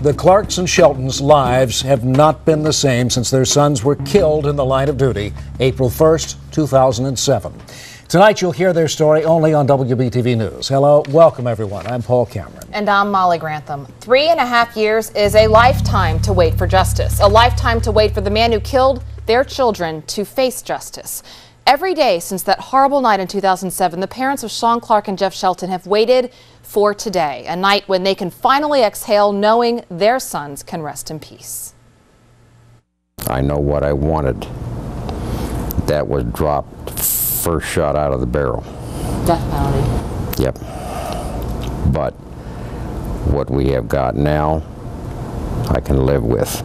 The Clarks and Sheltons' lives have not been the same since their sons were killed in the line of duty April 1st, 2007. Tonight you'll hear their story only on WBTV News. Hello, welcome everyone. I'm Paul Cameron. And I'm Molly Grantham. 3.5 years is a lifetime to wait for justice. A lifetime to wait for the man who killed their children to face justice. Every day since that horrible night in 2007, the parents of Sean Clark and Jeff Shelton have waited for today, a night when they can finally exhale knowing their sons can rest in peace. I know what I wanted. That was dropped first shot out of the barrel. Death penalty. Yep. But what we have got now, I can live with.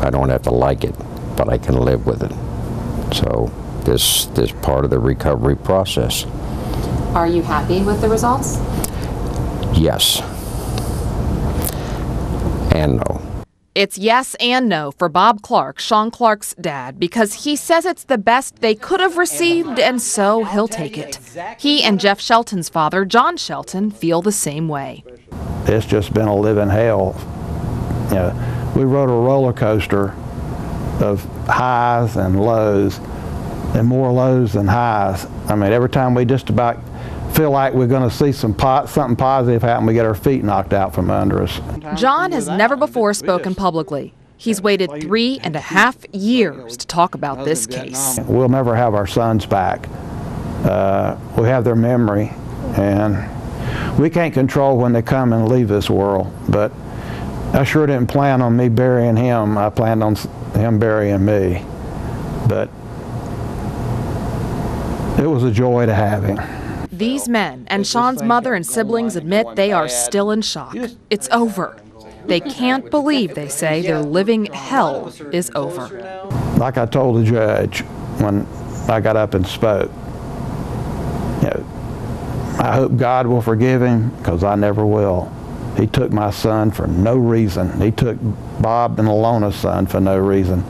I don't have to like it, but I can live with it. So this part of the recovery process. Are you happy with the results? Yes. And no. It's yes and no for Bob Clark, Sean Clark's dad, because he says it's the best they could have received, and so he'll take it. He and Jeff Shelton's father, John Shelton, feel the same way. It's just been a living hell. You know, we rode a roller coaster of highs and lows, and more lows than highs. I mean, every time we just about feel like we're going to see something positive happen, we get our feet knocked out from under us. John has never before spoken publicly. He's waited 3.5 years to talk about this case. We'll never have our sons back. We have their memory, and we can't control when they come and leave this world, but I sure didn't plan on me burying him. I planned on him burying me, but it was a joy to have him. These men and Sean's mother and siblings admit they are still in shock. It's over. They can't believe, they say, their living hell is over. Like I told the judge when I got up and spoke, you know, I hope God will forgive him, because I never will. He took my son for no reason. He took Bob and Alona's son for no reason.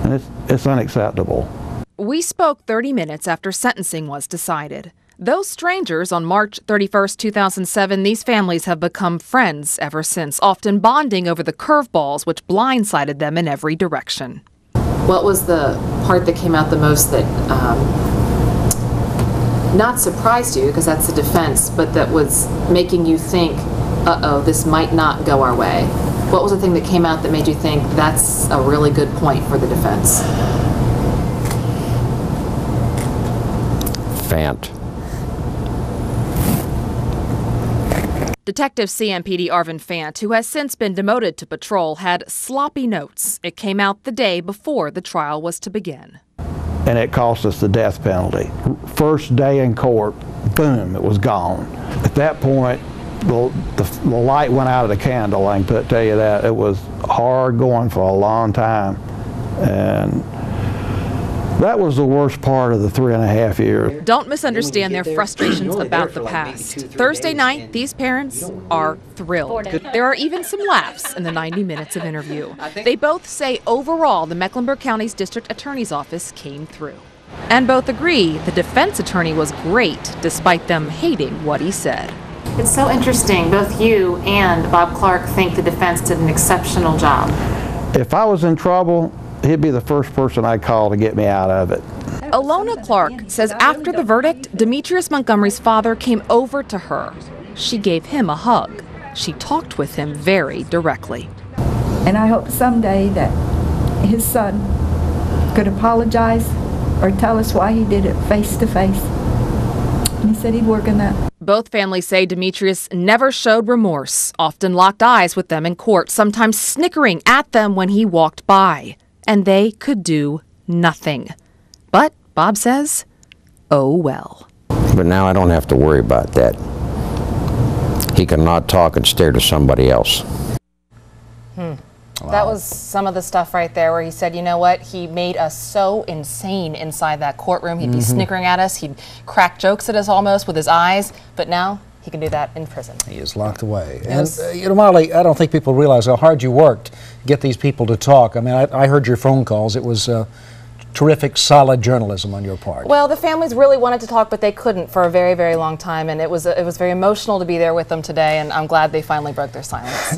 And it's unacceptable. We spoke 30 minutes after sentencing was decided. Those strangers on March 31st, 2007, these families have become friends ever since, often bonding over the curveballs which blindsided them in every direction. What was the part that came out the most that not surprised you, because that's the defense, but that was making you think, uh-oh, this might not go our way? What was the thing that came out that made you think that's a really good point for the defense? Fant. Detective CMPD Arvin Fant, who has since been demoted to patrol, had sloppy notes. It came out the day before the trial was to begin. And it cost us the death penalty. First day in court, boom, it was gone. At that point, the light went out of the candle, I can tell you that. It was hard going for a long time. And that was the worst part of the 3.5 years. Don't misunderstand their frustrations about the past. Thursday night, these parents are thrilled. There are even some laughs in the 90 minutes of interview. They both say overall the Mecklenburg County's district attorney's office came through. And both agree the defense attorney was great, despite them hating what he said. It's so interesting. Both you and Bob Clark think the defense did an exceptional job. If I was in trouble, he'd be the first person I'd call to get me out of it. Alona Clark says after the verdict, Demetrius Montgomery's father came over to her. She gave him a hug. She talked with him very directly. And I hope someday that his son could apologize or tell us why he did it face to face. And he said he'd work on that. Both families say Demetrius never showed remorse, often locked eyes with them in court, sometimes snickering at them when he walked by. And they could do nothing. But Bob says, oh well. But now I don't have to worry about that. He can not talk and stare to somebody else. Wow. That was some of the stuff right there where he said, you know what, he made us so insane inside that courtroom. He'd be snickering at us, he'd crack jokes at us almost with his eyes, but now he can do that in prison. He is locked away. Yes. And, you know, Molly, I don't think people realize how hard you worked to get these people to talk. I mean, I heard your phone calls. It was terrific, solid journalism on your part. Well, the families really wanted to talk, but they couldn't for a very, very long time, and it was very emotional to be there with them today, and I'm glad they finally broke their silence.